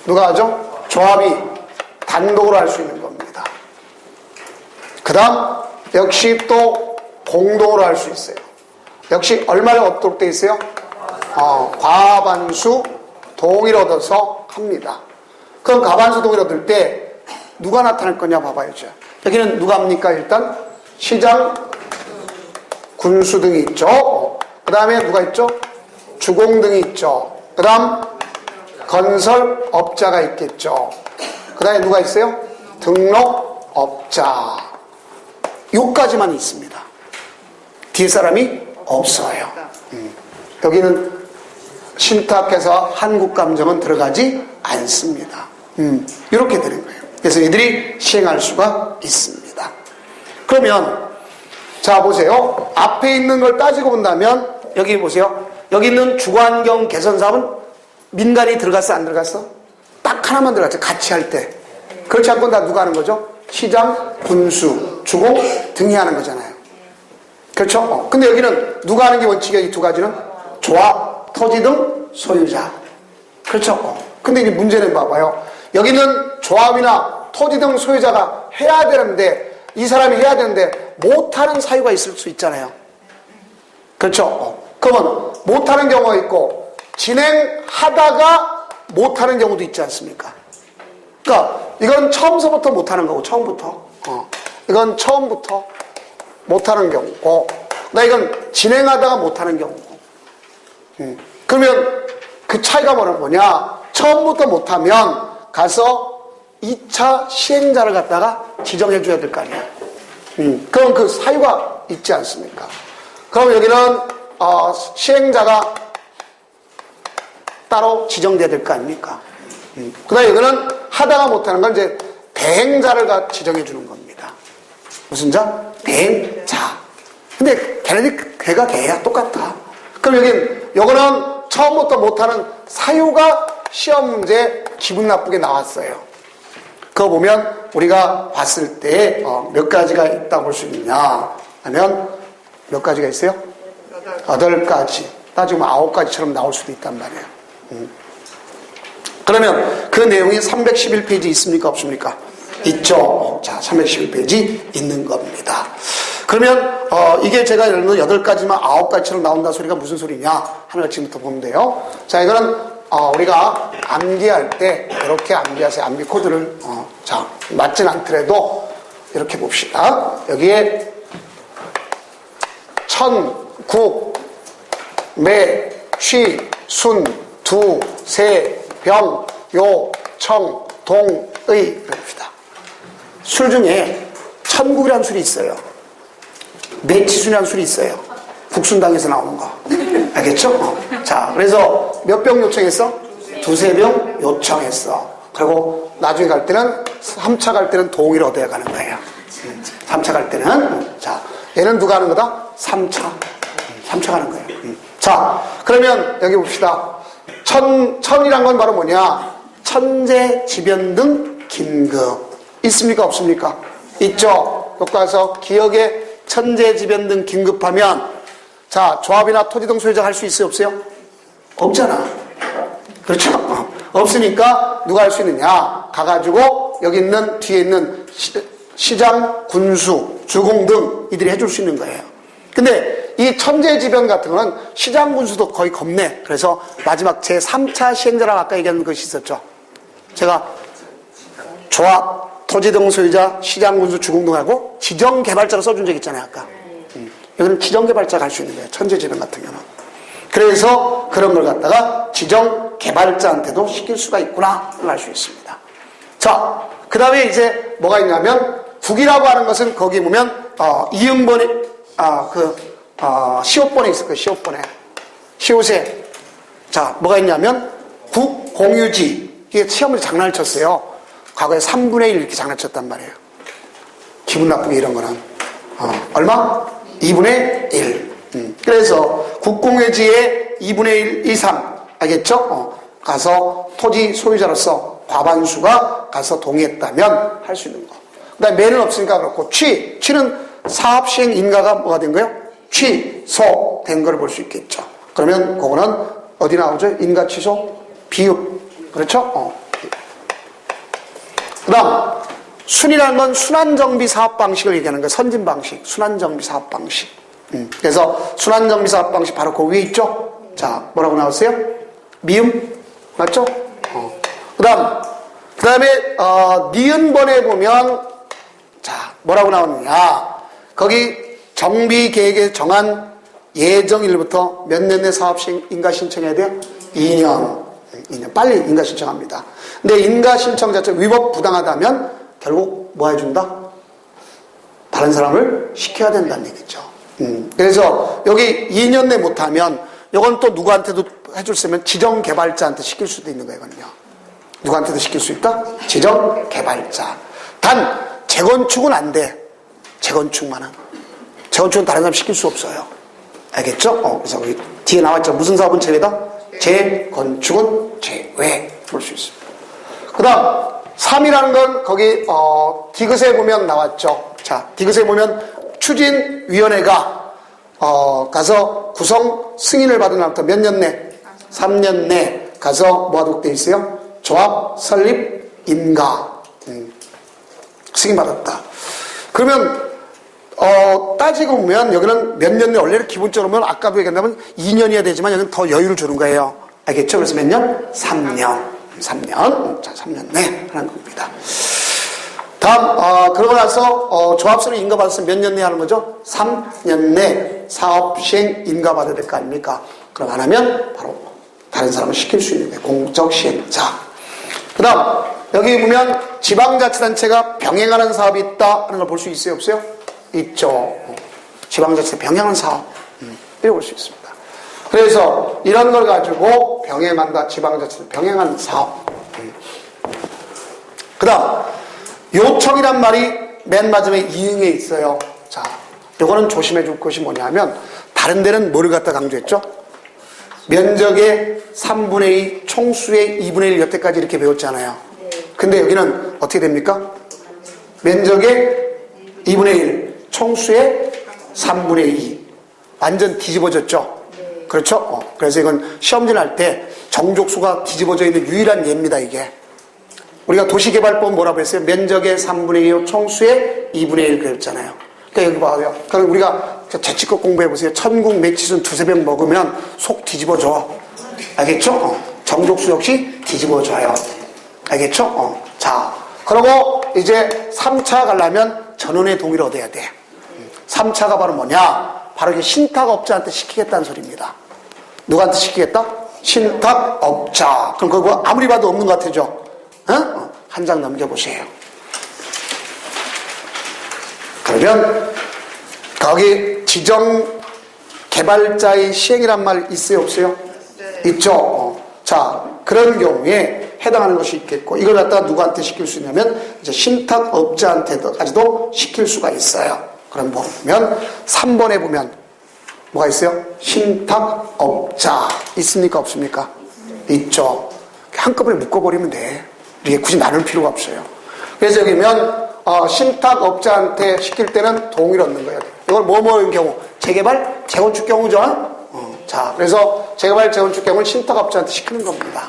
누가 하죠? 조합이 단독으로 할 수 있는 겁니다. 그 다음 역시 또 공동으로 할 수 있어요. 역시 얼마를 얻도록 돼 있어요? 과반수 동의를 얻어서 합니다. 그럼 과반수 동의를 얻을 때 누가 나타날 거냐 봐봐야죠. 여기는 누가 합니까? 일단 시장, 군수 등이 있죠. 그 다음에 누가 있죠? 주공 등이 있죠. 그 다음 건설업자가 있겠죠. 그 다음에 누가 있어요? 등록업자. 요까지만 있습니다. 뒤에 사람이 없어요. 여기는 신탁해서 한국 감정은 들어가지 않습니다. 이렇게 되는 거예요. 그래서 이들이 시행할 수가 있습니다. 그러면 자 보세요. 앞에 있는 걸 따지고 본다면 여기 보세요. 여기 있는 주거환경 개선 사업은 민간이 들어갔어 안 들어갔어? 딱 하나만 들어갔죠. 같이 할 때. 그렇지 않고 다 누가 하는 거죠? 시장, 군수, 주공 등이 하는 거잖아요. 그렇죠? 근데 여기는 누가 하는 게 원칙이야? 이 두 가지는? 조합, 토지 등 소유자. 그렇죠? 근데 이제 문제는 봐봐요. 여기는 조합이나 토지 등 소유자가 해야 되는데 이 사람이 해야 되는데 못하는 사유가 있을 수 있잖아요. 그렇죠? 그러면 못하는 경우가 있고 진행하다가 못하는 경우도 있지 않습니까? 그러니까 이건 처음서부터 못하는 거고 처음부터 이건 처음부터 못하는 경우고 나 이건 진행하다가 못하는 경우고 그러면 그 차이가 뭐냐? 처음부터 못하면 가서 2차 시행자를 갖다가 지정해 줘야 될 거 아니야. 그럼 그 사유가 있지 않습니까? 그럼 여기는 시행자가 따로 지정돼야 될 거 아닙니까? 그 다음에 여기는 하다가 못하는 건 이제 대행자를 지정해 주는 겁니다. 무슨 자? 대행자. 근데 걔가 걔야 똑같아. 그럼 요거는 처음부터 못하는 사유가 시험 문제 기분 나쁘게 나왔어요. 그거 보면 우리가 봤을 때 몇 가지가 있다고 볼 수 있냐 하면 몇 가지가 있어요? 8가지. 따지면 9가지처럼 나올 수도 있단 말이에요. 그러면 그 내용이 311페이지 있습니까? 없습니까? 있죠. 자, 311페이지 있는 겁니다. 그러면 이게 제가 예를 들면 8가지만 9가지처럼 나온다 소리가 무슨 소리냐 하는 걸 지금부터 보면 돼요. 자, 이거는 우리가 암기할 때 이렇게 암기하세요. 암기 코드를 자, 맞진 않더라도 이렇게 봅시다. 여기에 천, 국, 매, 쉬, 순, 두, 세, 병, 요, 청, 동, 의 그럽시다. 술 중에 천국이라는 술이 있어요. 매치순이라는 술이 있어요. 국순당에서 나오는 거. 알겠죠? 자, 그래서 몇 병 요청했어? 두세 병 요청했어. 그리고 나중에 갈 때는 3차 갈 때는 동의를 얻어야 가는 거예요. 3차 갈 때는 자, 얘는 누가 하는 거다? 3차. 3차 가는 거예요. 자, 그러면 여기 봅시다. 천이란 건 바로 뭐냐? 천재지변 등 긴급. 있습니까? 없습니까? 있죠. 교과서 기억에 천재지변 등 긴급하면 자, 조합이나 토지 등 소유자 할 수 있어요? 없어요? 없잖아. 그렇죠? 없으니까 누가 할 수 있느냐? 가가지고 여기 있는 뒤에 있는 시장, 군수, 주공 등 이들이 해줄 수 있는 거예요. 근데 이 천재지변 같은 거는 시장, 군수도 거의 겁내. 그래서 마지막 제3차 시행자라고 아까 얘기한 것이 있었죠. 제가 조합, 토지 등 소유자, 시장, 군수, 주공 등하고 지정개발자로 써준 적 있잖아요, 아까. 여기는 지정개발자가 할 수 있는 거예요. 천재지변 같은 경우는. 그래서 그런 걸 갖다가 지정개발자한테도 시킬 수가 있구나 알 수 있습니다. 자, 그 다음에 이제 뭐가 있냐면 국이라고 하는 것은 거기 보면 이응번에 시옷번에 있을 거예요. 시옷번에 시옷에 자 뭐가 있냐면 국 공유지 이게 시험을 장난을 쳤어요. 과거에 3분의 1 이렇게 장난쳤단 말이에요. 기분 나쁘게 이런 거는 얼마? 2분의 1. 그래서 국공유지의 2분의 1 이상 알겠죠? 가서 토지 소유자로서 과반수가 가서 동의했다면 할 수 있는 거. 그 다음에 매는 없으니까 그렇고 취는 사업시행 인가가 뭐가 된 거예요? 취소된 걸 볼 수 있겠죠. 그러면 그거는 어디 나오죠? 인가 취소 비읍. 그렇죠? 그 다음 순이라는 건 순환정비 사업 방식을 얘기하는 거예요. 선진 방식, 순환정비 사업 방식. 그래서 순환정비 사업 방식 바로 그 위에 있죠? 자, 뭐라고 나왔어요? 미음? 맞죠? 그 다음에, 니은번에 보면, 자, 뭐라고 나오느냐. 거기 정비 계획에 정한 예정일부터 몇 년 내 사업 인가 신청해야 돼요? 2년. 빨리 인가 신청합니다. 근데 인가 신청 자체 위법 부당하다면 결국 뭐 해준다? 다른 사람을 시켜야 된다는 얘기죠. 그래서 여기 2년 내 못하면 이건 또 누구한테도 해줄 수 있으면 지정개발자한테 시킬 수도 있는 거예요. 이건요. 누구한테도 시킬 수 있다? 지정개발자. 단 재건축은 안 돼. 재건축만은. 재건축은 다른 사람 시킬 수 없어요. 알겠죠? 그래서 우리 뒤에 나왔죠. 무슨 사업은 제외다? 재건축은 제외. 볼 수 있습니다. 그 다음 3이라는 건 거기 디귿에 보면 나왔죠. 자, 디귿에 보면 추진위원회가 가서 구성 승인을 받은 날부터 몇 년 내? 3년 내 가서 뭐 하도록 돼 있어요? 조합 설립 인가 승인 받았다. 그러면 따지고 보면 여기는 몇 년 내 원래는 기본적으로 보면 아까도 얘기한다면 2년이어야 되지만 여기는 더 여유를 주는 거예요. 알겠죠? 그래서 몇 년? 3년. 3년. 자, 3년 내 하는 겁니다. 다음, 그러고 나서, 조합설립 인가받았으면 몇 년 내 하는 거죠? 3년 내 사업 시행 인가받아야 될 거 아닙니까? 그럼 안 하면 바로 다른 사람을 시킬 수 있는 거예요. 공적 시행자. 그 다음, 여기 보면 지방자치단체가 병행하는 사업이 있다 하는 걸 볼 수 있어요? 없어요? 있죠. 지방자치 병행하는 사업. 이렇게 볼 수 있습니다. 그래서 이런 걸 가지고 병행한다. 지방자치를 병행하는 사업. 그 다음, 요청이란 말이 맨 마지막에 이응에 있어요. 자, 요거는 조심해 줄 것이 뭐냐면, 다른 데는 뭐를 갖다 강조했죠? 면적의 3분의 2, 총수의 2분의 1 여태까지 이렇게 배웠잖아요. 근데 여기는 어떻게 됩니까? 면적의 2분의 1, 총수의 3분의 2. 완전 뒤집어졌죠? 그렇죠? 그래서 이건 시험지 날 때 정족수가 뒤집어져 있는 유일한 예입니다, 이게. 우리가 도시개발법 뭐라고 했어요? 면적의 3분의 2, 총수의 2분의 1 그랬잖아요. 그러니까 여기 봐요. 그럼 우리가 재치껏 공부해보세요. 천국 매치순 두세 병 먹으면 속 뒤집어져. 알겠죠? 정족수 역시 뒤집어져요. 알겠죠? 자, 그리고 이제 3차 가려면 전원의 동의를 얻어야 돼. 3차가 바로 뭐냐? 바로 이게 신탁업자한테 시키겠다는 소리입니다. 누구한테 시키겠다? 신탁업자. 그럼 그거 아무리 봐도 없는 것 같아죠? 한 장 넘겨보세요. 그러면 거기 지정개발자의 시행이란 말 있어요? 없어요? 네. 있죠? 자, 그런 경우에 해당하는 것이 있겠고, 이걸 갖다가 누구한테 시킬 수 있냐면 이제 신탁업자한테까지도 시킬 수가 있어요. 그럼 보면 3번에 보면 뭐가 있어요? 신탁업자 있습니까? 없습니까? 있죠. 한꺼번에 묶어버리면 돼. 이게 굳이 나눌 필요가 없어요. 그래서 여기면 신탁업자한테 시킬 때는 동의를 얻는 거예요. 이걸 뭐뭐인 경우? 재개발, 재건축 경우죠. 자, 그래서 재개발, 재건축 경우는 신탁업자한테 시키는 겁니다.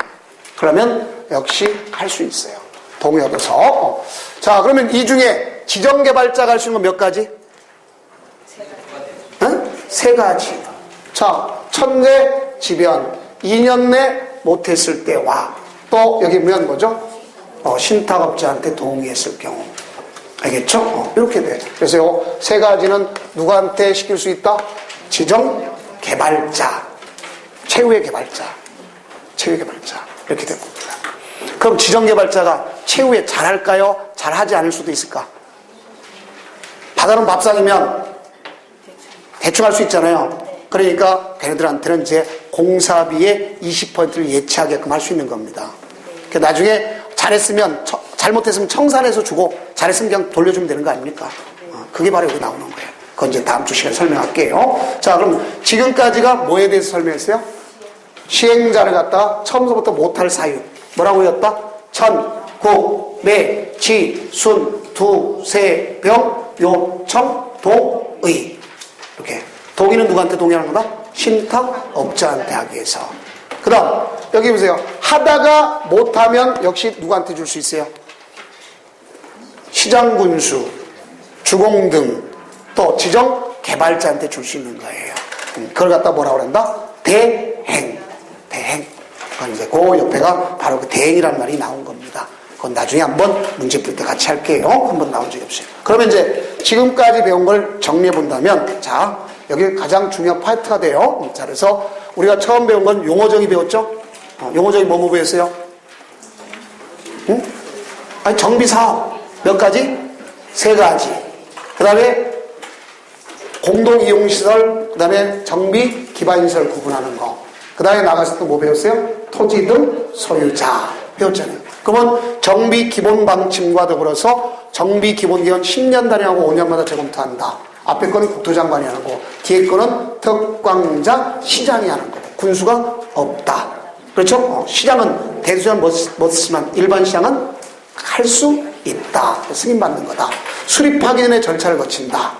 그러면 역시 할 수 있어요. 동의 얻어서. 자, 그러면 이 중에 지정개발자가 할 수 있는 건 몇 가지? 세 가지. 자, 천재 지변 2년 내 못했을 때와 또 여기 보면 뭐죠? 신탁업자한테 동의했을 경우. 알겠죠? 이렇게 돼. 그래서 요 세 가지는 누구한테 시킬 수 있다? 지정개발자. 최후의 개발자. 최후의 개발자. 이렇게 된 겁니다. 그럼 지정개발자가 최후에 잘할까요? 잘하지 않을 수도 있을까? 받아놓은 밥상이면 대충 할 수 있잖아요. 그러니까 걔네들한테는 이제 공사비의 20%를 예치하게끔 할 수 있는 겁니다. 그러니까 나중에 잘했으면, 잘못했으면 청산해서 주고 잘했으면 그냥 돌려주면 되는 거 아닙니까? 그게 바로 여기 나오는 거예요. 그건 이제 다음 주 시간에 설명할게요. 자, 그럼 지금까지가 뭐에 대해서 설명했어요? 시행자를 갖다가 처음부터 못할 사유. 뭐라고 했다? 천, 국, 매, 지, 순, 두, 세, 병, 요청, 동의. 이렇게. 동의는 누구한테 동의하는 거다? 신탁업자한테 하기 위해서. 그 다음, 여기 보세요. 하다가 못하면 역시 누구한테 줄 수 있어요? 시장군수, 주공등, 또 지정개발자한테 줄 수 있는 거예요. 그걸 갖다 뭐라고 그런다? 대행. 대행. 그건 이제 그 옆에가 바로 그 대행이라는 말이 나온 겁니다. 그건 나중에 한번 문제 풀 때 같이 할게요. 한번 나온 적이 없어요. 그러면 이제 지금까지 배운 걸 정리해 본다면, 자, 여기 가장 중요한 파트가 돼요. 자, 그래서 우리가 처음 배운 건 용어정의 배웠죠? 용어정의 뭐뭐 배웠어요? 응? 아니, 정비사업. 몇 가지? 세 가지. 그 다음에 공동이용시설, 그 다음에 정비 기반시설 구분하는 거. 그 다음에 나가서 또 뭐 배웠어요? 토지 등 소유자 배웠잖아요. 그러면 정비 기본 방침과 더불어서 정비 기본 기간 10년 단위하고 5년마다 재검토한다. 앞에 거는 국토장관이 하는 거, 뒤에 거는 특광자 시장이 하는 거. 군수가 없다. 그렇죠? 시장은 대수장 못 쓰지만 일반 시장은 할 수 있다. 승인받는 거다. 수립하기 전에 절차를 거친다.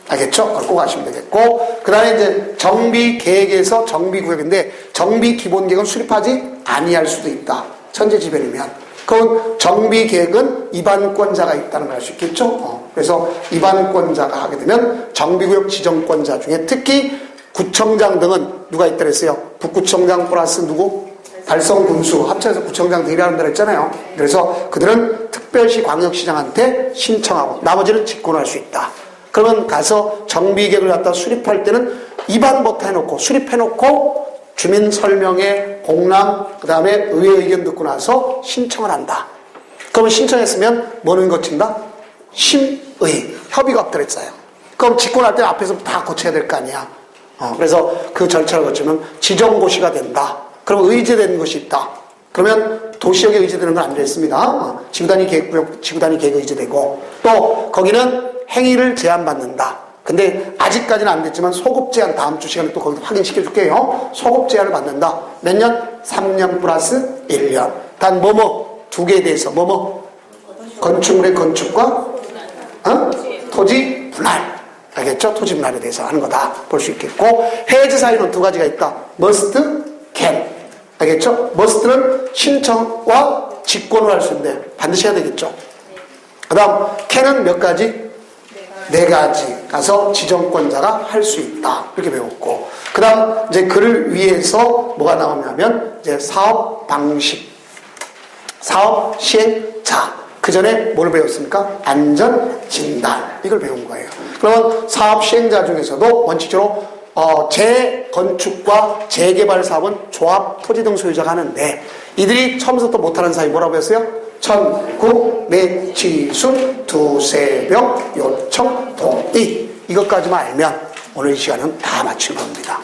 알겠죠? 꼭 아시면 되겠고, 그 다음에 이제 정비계획에서 정비구역인데, 정비기본계획은 수립하지 아니할 수도 있다. 천재지변이면. 그건 정비계획은 입안권자가 있다는 걸 알 수 있겠죠? 그래서 입안권자가 하게 되면 정비구역 지정권자 중에 특히 구청장 등은 누가 있다 그랬어요? 북구청장 플러스 누구? 달성군수 합쳐서 구청장 대리하는 데를 했잖아요. 그래서 그들은 특별시 광역시장한테 신청하고 나머지는 직권할 수 있다. 그러면 가서 정비계획을 갖다 수립할 때는 입안부터 해놓고 수립해놓고 주민 설명회, 공람, 그 다음에 의회 의견 듣고 나서 신청을 한다. 그러면 신청했으면 뭐는 거친다? 심의, 협의가 없다 그랬어요. 그럼 직권할 때 앞에서 다 거쳐야 될 거 아니야. 그래서 그 절차를 거치면 지정고시가 된다. 그럼 의제되는 것이 있다. 그러면 도시역에 의제되는 건 안 됐습니다. 지구단위 계획구역, 지구단위 계획 의제되고 또 거기는 행위를 제한받는다. 근데 아직까지는 안 됐지만 소급 제한 다음 주 시간에 또 거기서 확인시켜 줄게요. 소급 제한을 받는다. 몇 년? 3년 플러스 1년. 단 뭐뭐 두 개에 대해서 뭐뭐 건축물의 건축과 토지 분할. 알겠죠? 토지 분할에 대해서 하는 거다. 볼 수 있겠고 해제 사유는 두 가지가 있다. must, can. 알겠죠? must는 신청과 직권을 할 수 있는데 반드시 해야 되겠죠? 그 다음 can은 몇 가지? 네 가지 가서 지정권자가 할 수 있다. 이렇게 배웠고. 그 다음 이제 그를 위해서 뭐가 나오냐면 이제 사업 방식, 사업 시행자. 그 전에 뭘 배웠습니까? 안전 진단. 이걸 배운 거예요. 그러면 사업 시행자 중에서도 원칙적으로 재건축과 재개발 사업은 조합, 토지 등 소유자가 하는데 이들이 처음부터 또 못하는 사이 뭐라고 했어요? 천국, 매취순, 두세병, 요청, 동의. 이것까지만 알면 오늘 이 시간은 다 마친 겁니다.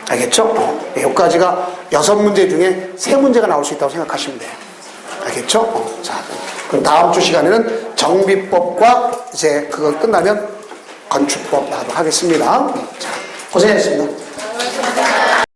알겠죠? 여기까지가 6문제 중에 3문제가 나올 수 있다고 생각하시면 돼요. 알겠죠? 자, 그럼 다음 주 시간에는 정비법과 이제 그거 끝나면 건축법 나가도록 하겠습니다. 자, 고생하셨습니다.